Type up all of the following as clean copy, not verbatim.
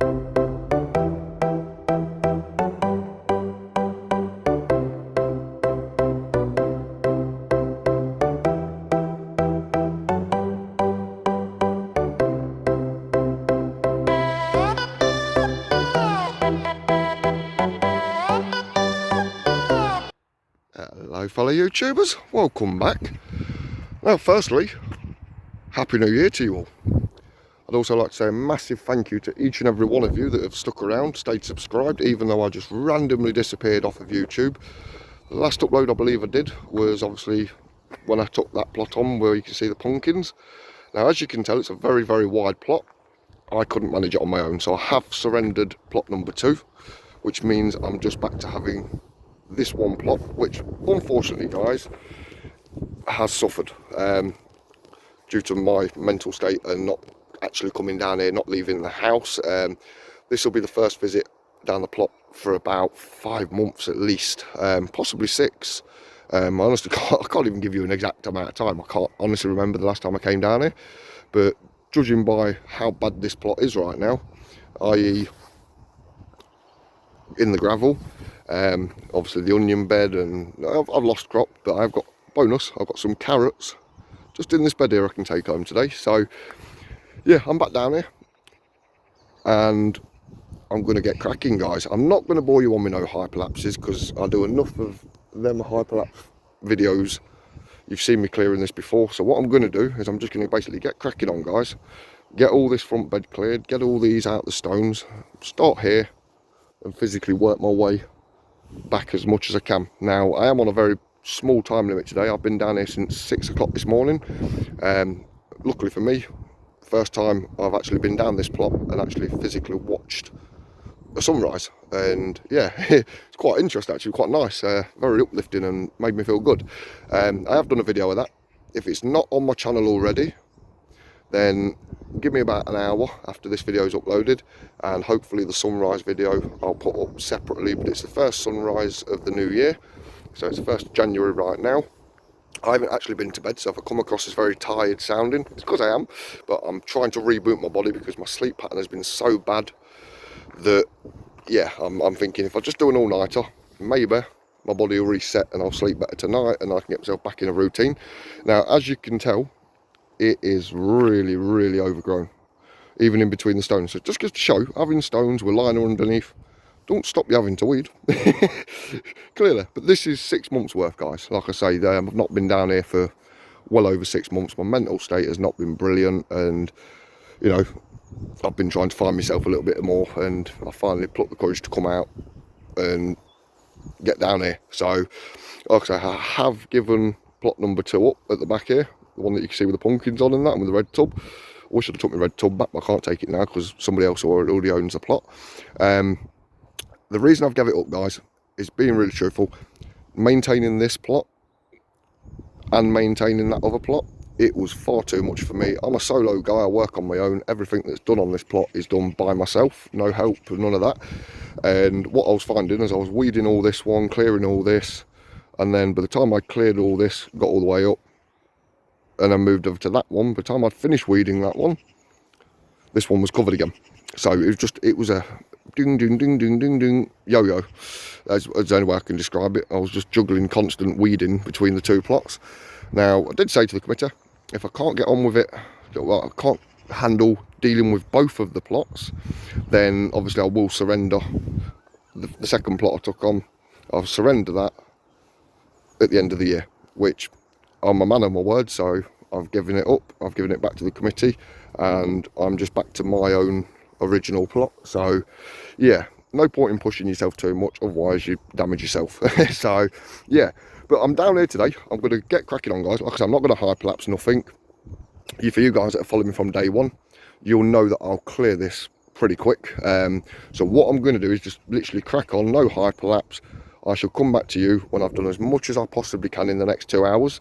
Hello fellow YouTubers, welcome back. Now firstly, Happy New Year to you all. I'd also like to say a massive thank you to each and every one of you that have stuck around, stayed subscribed, even though I just randomly disappeared off of YouTube. The last upload I believe I did was obviously when I took that plot on where you can see the pumpkins. Now as you can tell, it's a very, very wide plot. I couldn't manage it on my own, so I have surrendered plot number 2, which means I'm just back to having this one plot, which unfortunately guys has suffered due to my mental state and not actually coming down here, not leaving the house. This will be the first visit down the plot for about 5 months at least, possibly 6. I honestly I can't even give you an exact amount of time. I can't honestly remember the last time I came down here, but judging by how bad this plot is right now, i.e. in the gravel, obviously the onion bed, and I've lost crop, but I've got bonus, I've got some carrots just in this bed here I can take home today. So yeah, I'm back down here and I'm going to get cracking guys. I'm not going to bore you on with no hyperlapses because I do enough of them hyperlapse videos. You've seen me clearing this before, so what I'm going to do is I'm just going to basically get cracking on guys, get all this front bed cleared, get all these out the stones, start here and physically work my way back as much as I can. Now I am on a very small time limit today. I've been down here since 6 o'clock this morning. Luckily for me, first time I've actually been down this plot and actually physically watched a sunrise, and yeah, it's quite interesting actually, quite nice, very uplifting and made me feel good. I have done a video of that. If it's not on my channel already, then give me about an hour after this video is uploaded, and hopefully the sunrise video I'll put up separately. But it's the first sunrise of the new year, so it's the 1st of January right now. I haven't actually been to bed, so if I come across as very tired sounding, it's because I am, but I'm trying to reboot my body because my sleep pattern has been so bad that yeah, I'm thinking if I just do an all-nighter, maybe my body will reset and I'll sleep better tonight and I can get myself back in a routine. Now as you can tell, it is really, really overgrown, even in between the stones. So it just goes to show, having stones with liner underneath don't stop you having to weed. Clearly. But this is 6 months worth guys. Like I say, I've not been down here for well over 6 months. My mental state has not been brilliant, and you know, I've been trying to find myself a little bit more, and I finally plucked the courage to come out and get down here. So like I say, I have given plot number 2 up at the back here, the one that you can see with the pumpkins on and that, and with the red tub. I wish I'd have took my red tub back, but I can't take it now because somebody else already owns the plot. The reason I've given it up guys is, being really truthful, maintaining this plot and maintaining that other plot, it was far too much for me. I'm a solo guy, I work on my own. Everything that's done on this plot is done by myself, no help, none of that. And what I was finding is I was weeding all this one, clearing all this, and then by the time I cleared all this, got all the way up and I moved over to that one, by the time I'd finished weeding that one, this one was covered again. So it was a ding ding ding ding ding ding yo-yo. That's the only way I can describe it. I was just juggling constant weeding between the 2 plots. Now I did say to the committee, if I can't get on with it, well, I can't handle dealing with both of the plots, then obviously I will surrender the second plot I took on. I'll surrender that at the end of the year, which I'm a man of my word, so I've given it up. I've given it back to the committee and I'm just back to my own original plot. So yeah, no point in pushing yourself too much, otherwise you damage yourself. So yeah, but I'm down here today. I'm going to get cracking on guys. Like I said, I'm not going to hyperlapse nothing. For you guys that have followed me from day one, you'll know that I'll clear this pretty quick. So what I'm going to do is just literally crack on, no hyperlapse. I shall come back to you when I've done as much as I possibly can in the next 2 hours.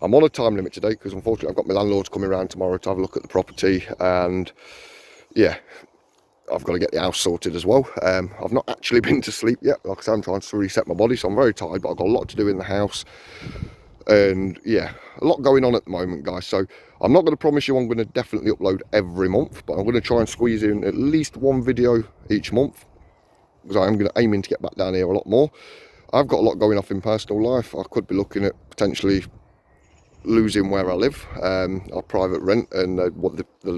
I'm on a time limit today because unfortunately I've got my landlords coming around tomorrow to have a look at the property, and yeah, I've got to get the house sorted as well. I've not actually been to sleep yet. Like I said, I'm trying to reset my body, so I'm very tired, but I've got a lot to do in the house. And yeah, a lot going on at the moment, guys. So I'm not going to promise you I'm going to definitely upload every month, but I'm going to try and squeeze in at least one video each month, because I am going to aiming to get back down here a lot more. I've got a lot going off in personal life. I could be looking at potentially losing where I live, our private rent, and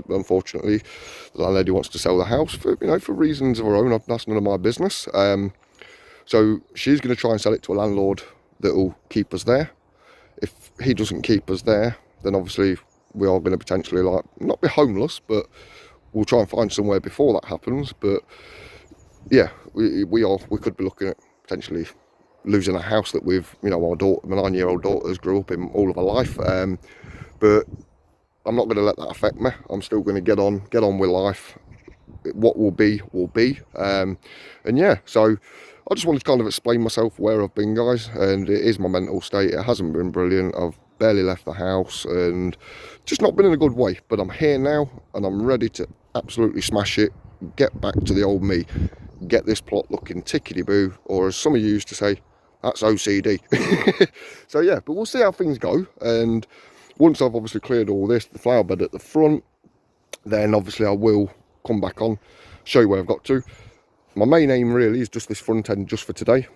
unfortunately the landlady wants to sell the house for, you know, for reasons of her own. That's none of my business. So she's going to try and sell it to a landlord that will keep us there. If he doesn't keep us there, then obviously we are going to potentially, like, not be homeless, but we'll try and find somewhere before that happens. But yeah, we could be looking at potentially losing a house that we've, you know, my 9-year-old daughter's grew up in all of her life. But I'm not going to let that affect me. I'm still going to get on with life. What will be will be. And yeah, so I just wanted to kind of explain myself, where I've been, guys, and it is my mental state. It hasn't been brilliant. I've barely left the house and just not been in a good way, but I'm here now and I'm ready to absolutely smash it, get back to the old me, get this plot looking tickety-boo, or as some of you used to say, that's OCD. So yeah, but we'll see how things go. And once I've obviously cleared all this, the flower bed at the front, then obviously I will come back on, show you where I've got to. My main aim really is just this front end just for today.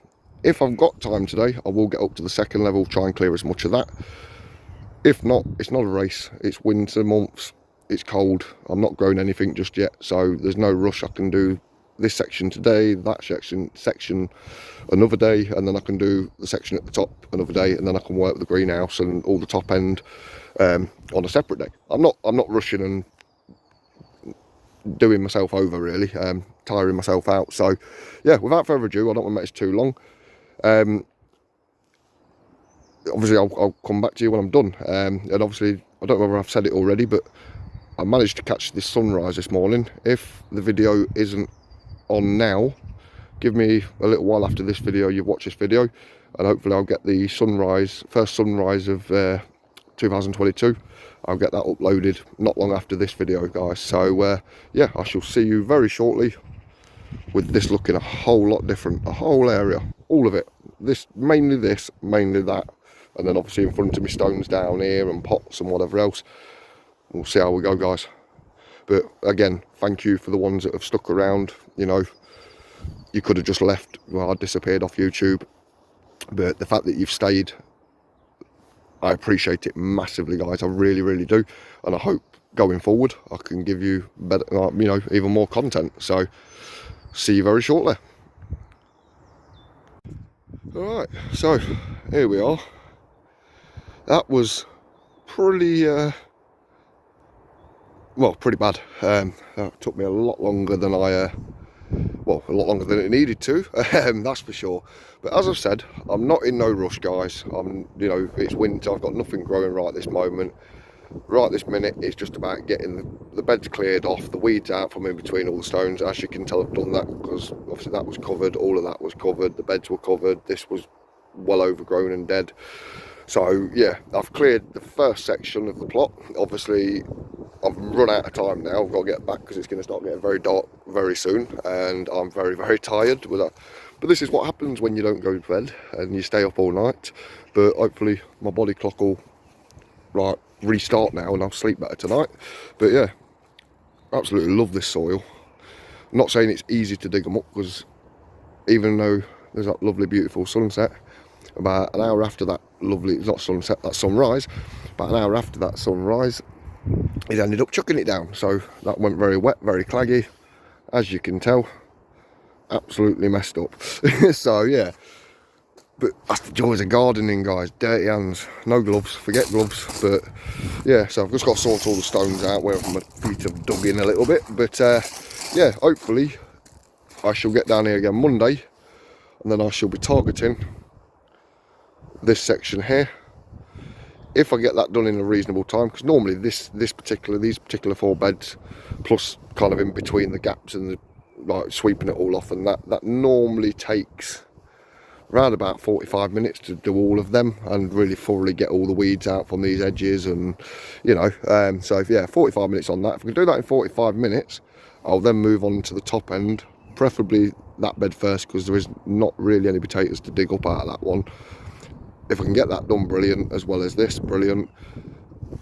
If I've got time today, I will get up to the second level, try and clear as much of that. If not, it's not a race. It's winter months, it's cold, I'm not growing anything just yet, so there's no rush. I can do this section today, that section another day, and then I can do the section at the top another day, and then I can work the greenhouse and all the top end on a separate day. I'm not rushing and doing myself over, really, tiring myself out. So yeah, without further ado, I don't want to make this too long. Obviously I'll come back to you when I'm done. And obviously, I don't know whether I've said it already, but I managed to catch this sunrise this morning. If the video isn't on now, give me a little while after this video, you've watched this video, and hopefully I'll get the first sunrise of 2022. I'll get that uploaded not long after this video, guys. So yeah, I shall see you very shortly with this looking a whole lot different, a whole area, all of it. Mainly this, mainly that, and then obviously in front of me stones down here and pots and whatever else. We'll see how we go, guys. But again, thank you for the ones that have stuck around. You know, you could have just left. Well, I disappeared off YouTube, but the fact that you've stayed, I appreciate it massively, guys. I really, really do. And I hope going forward I can give you better, you know, even more content. So see you very shortly. All right, so here we are. That was pretty well, pretty bad. That took me a lot longer than a lot longer than it needed to, that's for sure. But as I've said, I'm not in no rush, guys. You know, it's winter, I've got nothing growing right this moment. Right this minute, it's just about getting the beds cleared off, the weeds out from in between all the stones. As you can tell, I've done that because obviously that was covered, all of that was covered, the beds were covered, this was well overgrown and dead. So yeah, I've cleared the first section of the plot. Obviously I've run out of time now. I've got to get back because it's going to start getting very dark very soon, and I'm very, very tired with that. But this is what happens when you don't go to bed and you stay up all night. But hopefully my body clock will restart now and I'll sleep better tonight. But yeah, absolutely love this soil. I'm not saying it's easy to dig them up, because even though there's that lovely beautiful sunset, about an hour after that lovely, it's not sunset, that's sunrise, about an hour after that sunrise, it ended up chucking it down. So that went very wet, very claggy, as you can tell, absolutely messed up. So yeah, but that's the joys of gardening, guys. Dirty hands, no gloves, forget gloves. But yeah, so I've just got to sort all the stones out where my feet have dug in a little bit. But yeah, hopefully I shall get down here again Monday, and then I shall be targeting this section here, if I get that done in a reasonable time, because normally these particular 4 beds, plus kind of in between the gaps and the, like, sweeping it all off, and that normally takes around about 45 minutes to do all of them and really thoroughly get all the weeds out from these edges, and you know, so yeah, 45 minutes on that. If I can do that in 45 minutes, I'll then move on to the top end, preferably that bed first, because there is not really any potatoes to dig up out of that one. if I can get that done, brilliant, as well as this, brilliant.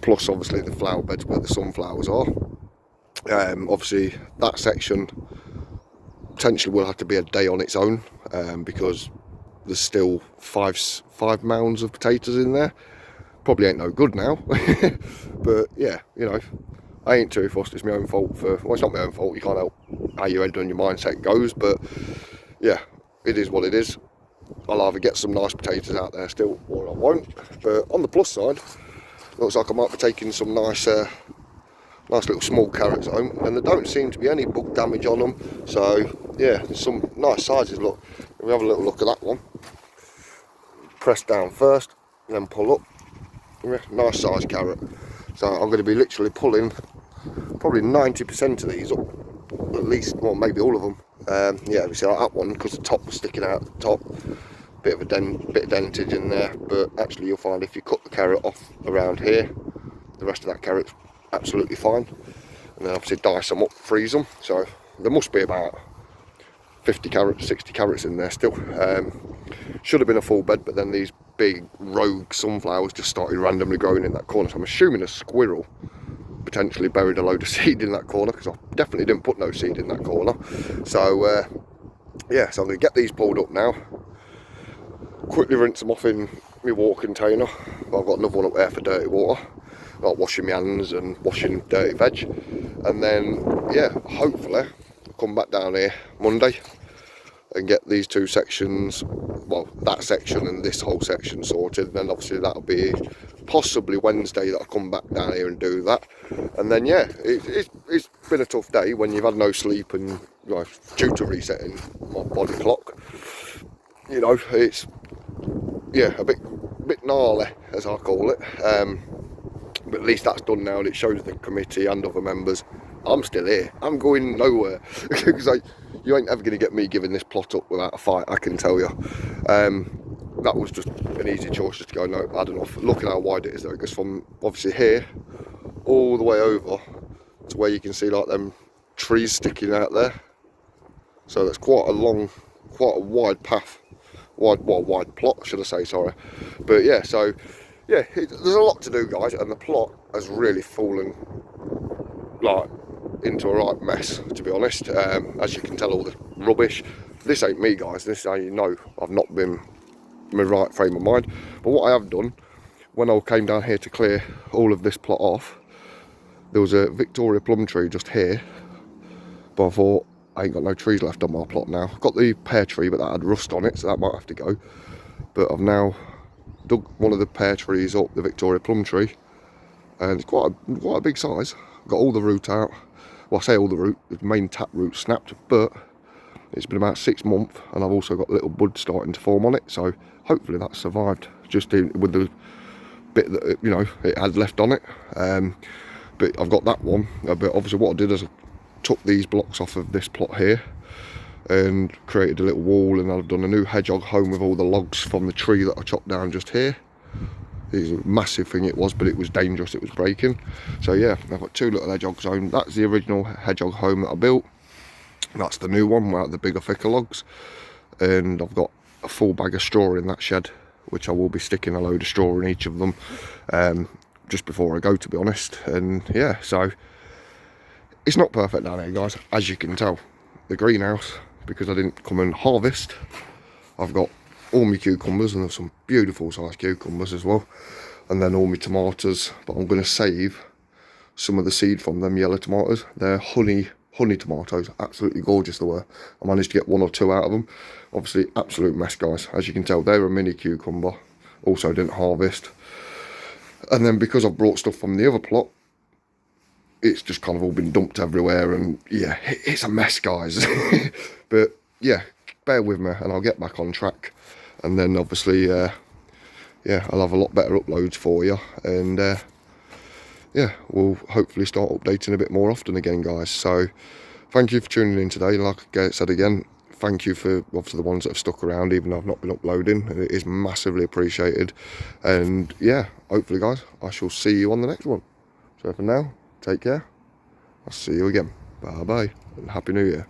Plus obviously the flower beds where the sunflowers are. Obviously that section potentially will have to be a day on its own, because there's still five mounds of potatoes in there. Probably ain't no good now. But yeah, you know, I ain't too fussed. It's my own fault well, it's not my own fault, you can't help how your head and your mindset goes, but yeah, it is what it is. I'll either get some nice potatoes out there still, or I won't. But on the plus side, looks like I might be taking some nice little small carrots home, and there don't seem to be any bug damage on them. So yeah, there's some nice sizes. Look, we have a little look at that one. Press down first, then pull up. Yeah, nice size carrot. So I'm going to be literally pulling probably 90% of these up, at least, well, maybe all of them. Yeah, we see like that one, because the top was sticking out at the top. Bit of dentage in there, but actually you'll find if you cut the carrot off around here, the rest of that carrot's absolutely fine. And then obviously dice them up, freeze them. So there must be about 50 carrots, 60 carrots in there still. Should have been a full bed, but then these big rogue sunflowers just started randomly growing in that corner. So I'm assuming a squirrel potentially buried a load of seed in that corner, because I definitely didn't put no seed in that corner. So yeah, so I'm going to get these pulled up now. Quickly rinse them off in my water container. I've got another one up there for dirty water, like washing my hands and washing dirty veg. And then yeah, hopefully I'll come back down here Monday and get these two sections, well, that section and this whole section sorted. And then obviously that'll be possibly Wednesday that I'll come back down here and do that. And then yeah, it's been a tough day when you've had no sleep and, you know, due to resetting my body clock. You know, it's yeah, a bit gnarly, as I call it. But at least that's done now, and it shows the committee and other members I'm still here. I'm going nowhere. Because you ain't ever going to get me giving this plot up without a fight, I can tell you. That was just an easy choice, just to go, no, bad enough. Look at how wide it is though. It goes from obviously here all the way over to where you can see like them trees sticking out there. So that's quite a wide path. Wide plot, should I say, sorry. But yeah, so yeah, there's a lot to do, guys, and the plot has really fallen like into a right mess, to be honest. As you can tell, all the rubbish. This ain't me, guys. This is how you know I've not been in my right frame of mind. But what I have done, when I came down here to clear all of this plot off, there was a Victoria plum tree just here, but I thought, I ain't got no trees left on my plot now. I've got the pear tree, but that had rust on it, so that might have to go. But I've now dug one of the pear trees up, the Victoria plum tree, and it's quite a big size. Got all the root out. Well, I say all the root, the main tap root snapped, but it's been about 6 months, and I've also got a little bud starting to form on it, so hopefully that survived, just with the bit that, you know, it had left on it. But I've got that one. But obviously what I did is I took these blocks off of this plot here and created a little wall, and I've done a new hedgehog home with all the logs from the tree that I chopped down just here. It's a massive thing it was, but it was dangerous, it was breaking. So yeah, I've got two little hedgehog homes. That's the original hedgehog home that I built. That's the new one without the bigger, thicker logs. And I've got a full bag of straw in that shed, which I will be sticking a load of straw in each of them just before I go, to be honest. And yeah, so it's not perfect down here, guys, as you can tell. The greenhouse, because I didn't come and harvest, I've got all my cucumbers, and there's some beautiful sized cucumbers as well, and then all my tomatoes, but I'm going to save some of the seed from them yellow tomatoes. They're honey tomatoes, absolutely gorgeous they were. I managed to get 1 or 2 out of them. Obviously absolute mess, guys, as you can tell. They're a mini cucumber, also didn't harvest. And then because I've brought stuff from the other plot, it's just kind of all been dumped everywhere, and yeah, it's a mess, guys. But yeah, bear with me and I'll get back on track, and then obviously yeah, I'll have a lot better uploads for you, and yeah, we'll hopefully start updating a bit more often again, guys. So thank you for tuning in today. Like I said again, thank you for obviously the ones that have stuck around even though I've not been uploading. It is massively appreciated, and yeah, hopefully, guys, I shall see you on the next one. So for now, take care. I'll see you again. Bye bye, and Happy New Year.